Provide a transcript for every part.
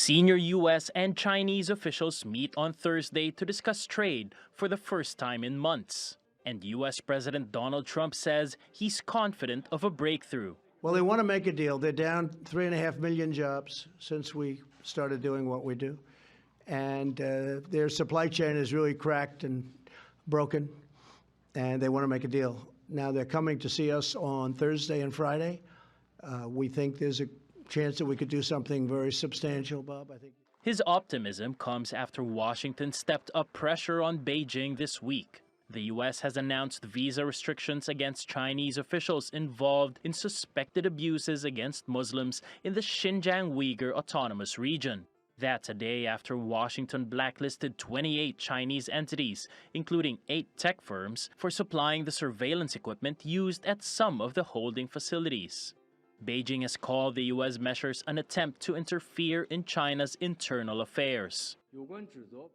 Senior U.S. and Chinese officials meet on Thursday to discuss trade for the first time in months. And U.S. President Donald Trump says he's confident of a breakthrough. Well, they want to make a deal. They're down 3.5 million jobs since we started doing what we do. And their supply chain is really cracked and broken, and they want to make a deal. Now, they're coming to see us on Thursday and Friday. We think there's a chance that we could do something very substantial, Bob. I think. His optimism comes after Washington stepped up pressure on Beijing this week. The U.S. has announced visa restrictions against Chinese officials involved in suspected abuses against Muslims in the Xinjiang Uyghur Autonomous Region. That's a day after Washington blacklisted 28 Chinese entities, including 8 tech firms, for supplying the surveillance equipment used at some of the holding facilities. Beijing has called the U.S. measures an attempt to interfere in China's internal affairs.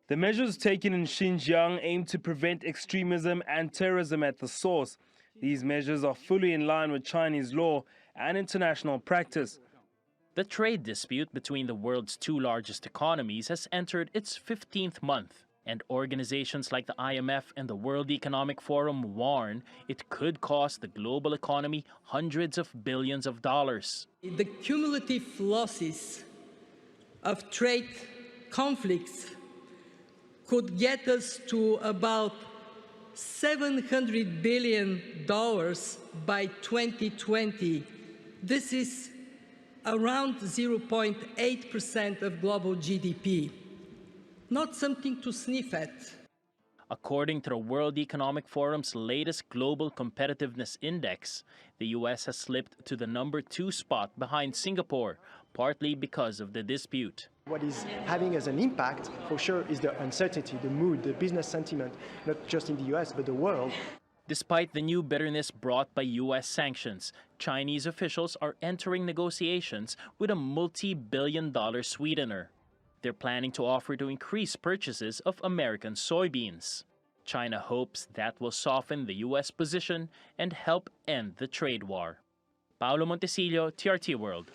The measures taken in Xinjiang aim to prevent extremism and terrorism at the source. These measures are fully in line with Chinese law and international practice. The trade dispute between the world's 2 largest economies has entered its 15th month, and organizations like the IMF and the World Economic Forum warn it could cost the global economy hundreds of billions of dollars. The cumulative losses of trade conflicts could get us to about $700 billion by 2020. This is around 0.8% of global GDP. Not something to sniff at. According to the World Economic Forum's latest Global Competitiveness Index, the U.S. has slipped to the number 2 spot behind Singapore, partly because of the dispute. What is having as an impact, for sure, is the uncertainty, the mood, the business sentiment, not just in the U.S., but the world. Despite the new bitterness brought by U.S. sanctions, Chinese officials are entering negotiations with a multi-billion-dollar sweetener. They're planning to offer to increase purchases of American soybeans. China hopes that will soften the U.S. position and help end the trade war. Paolo Montecillo, TRT World.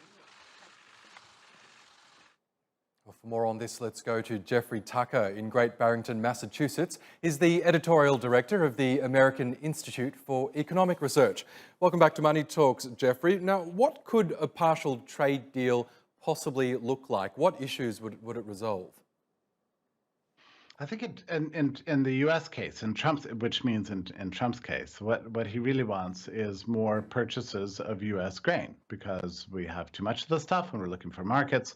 Well, for more on this, let's go to Jeffrey Tucker in Great Barrington, Massachusetts. He's the editorial director of the American Institute for Economic Research. Welcome back to Money Talks, Jeffrey. Now, what could a partial trade deal possibly look like? What issues would it resolve? I think in the U.S. case, in Trump's, which means in Trump's case, what he really wants is more purchases of U.S. grain, because we have too much of the stuff and we're looking for markets.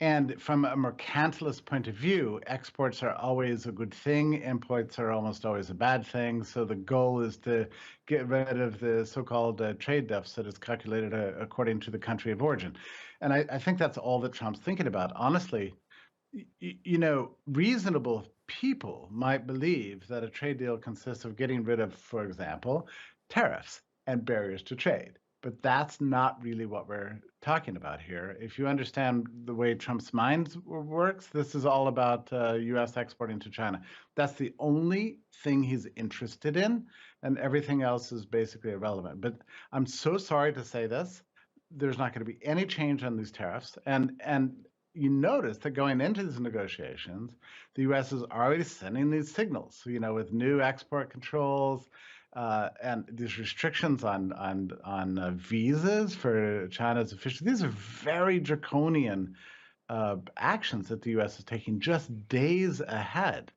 And from a mercantilist point of view, exports are always a good thing. Imports are almost always a bad thing. So the goal is to get rid of the so-called trade deficit as calculated according to the country of origin. And I think that's all that Trump's thinking about. Honestly, you know, reasonable people might believe that a trade deal consists of getting rid of, for example, tariffs and barriers to trade. But that's not really what we're talking about here. If you understand the way Trump's mind works, this is all about U.S. exporting to China. That's the only thing he's interested in, and everything else is basically irrelevant. But I'm so sorry to say this. There's not going to be any change on these tariffs. And you notice that going into these negotiations, the U.S. is already sending these signals, you know, with new export controls and these restrictions on visas for China's officials. These are very draconian actions that the U.S. is taking just days ahead.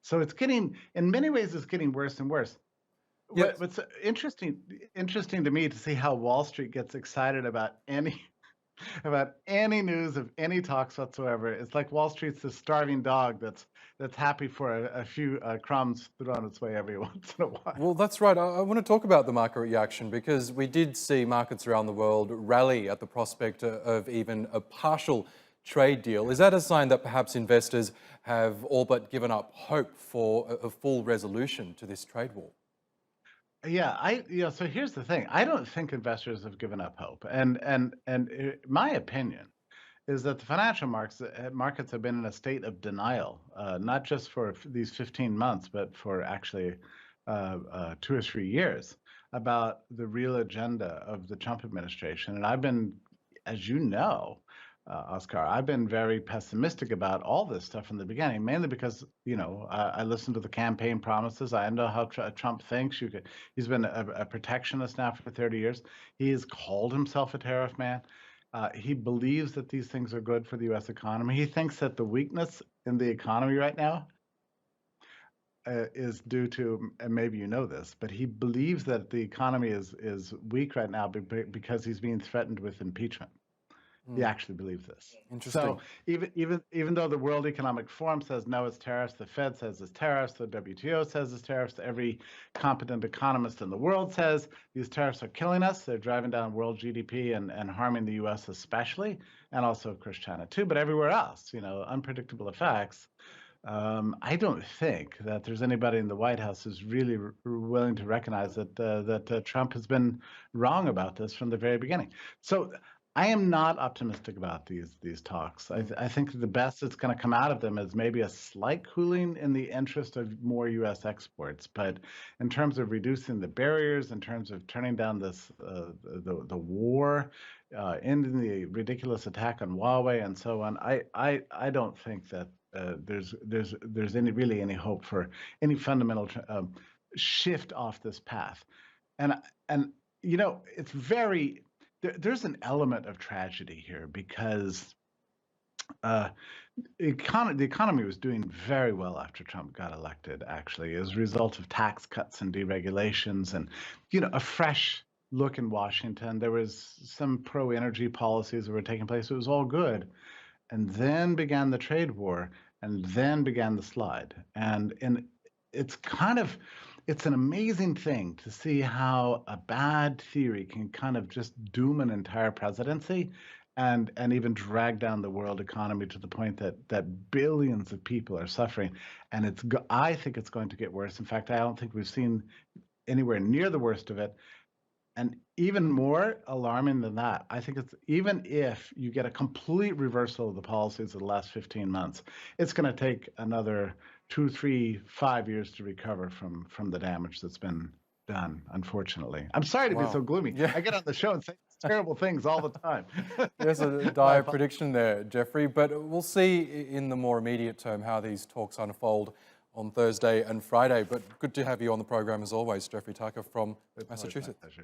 So it's getting, in many ways, it's getting worse and worse. Yes. What's interesting to me to see how Wall Street gets excited about any news of any talks whatsoever. It's like Wall Street's the starving dog that's happy for a few crumbs thrown its way every once in a while. Well, that's right. I want to talk about the market reaction, because we did see markets around the world rally at the prospect of even a partial trade deal. Is that a sign that perhaps investors have all but given up hope for a full resolution to this trade war? Yeah, so here's the thing. I don't think investors have given up hope. And my opinion is that the financial markets have been in a state of denial, not just for these 15 months, but for actually 2 or 3 years, about the real agenda of the Trump administration. And I've been, as you know, Oscar. I've been very pessimistic about all this stuff from the beginning, mainly because, I listened to the campaign promises. I know how Trump thinks. He's been a protectionist now for 30 years. He has called himself a tariff man. He believes that these things are good for the U.S. economy. He thinks that the weakness in the economy right now is due to, and maybe you know this, but he believes that the economy is weak right now because he's being threatened with impeachment. He actually believes this. Interesting. So even though the World Economic Forum says no, it's tariffs, the Fed says it's tariffs, the WTO says it's tariffs, every competent economist in the world says these tariffs are killing us. They're driving down world GDP and harming the U.S. especially, and also of course China too, but everywhere else, unpredictable effects. I don't think that there's anybody in the White House who's really willing to recognize that Trump has been wrong about this from the very beginning. So I am not optimistic about these talks. I think the best that's going to come out of them is maybe a slight cooling in the interest of more U.S. exports. But in terms of reducing the barriers, in terms of turning down this the war, ending the ridiculous attack on Huawei and so on, I don't think that there's any hope for any fundamental shift off this path. And it's very. There's an element of tragedy here because the economy was doing very well after Trump got elected, actually, as a result of tax cuts and deregulations and, a fresh look in Washington. There was some pro-energy policies that were taking place. It was all good. And then began the trade war, and then began the slide. And it's an amazing thing to see how a bad theory can kind of just doom an entire presidency and even drag down the world economy to the point that billions of people are suffering. And I think it's going to get worse. In fact, I don't think we've seen anywhere near the worst of it. And even more alarming than that, I think it's even if you get a complete reversal of the policies of the last 15 months, it's going to take another 2, 3, 5 years to recover from the damage that's been done, unfortunately. I'm sorry to be so gloomy. Yeah. I get on the show and say terrible things all the time. There's a dire prediction there, Jeffrey, but we'll see in the more immediate term how these talks unfold on Thursday and Friday. But good to have you on the program as always, Jeffrey Tucker from Massachusetts.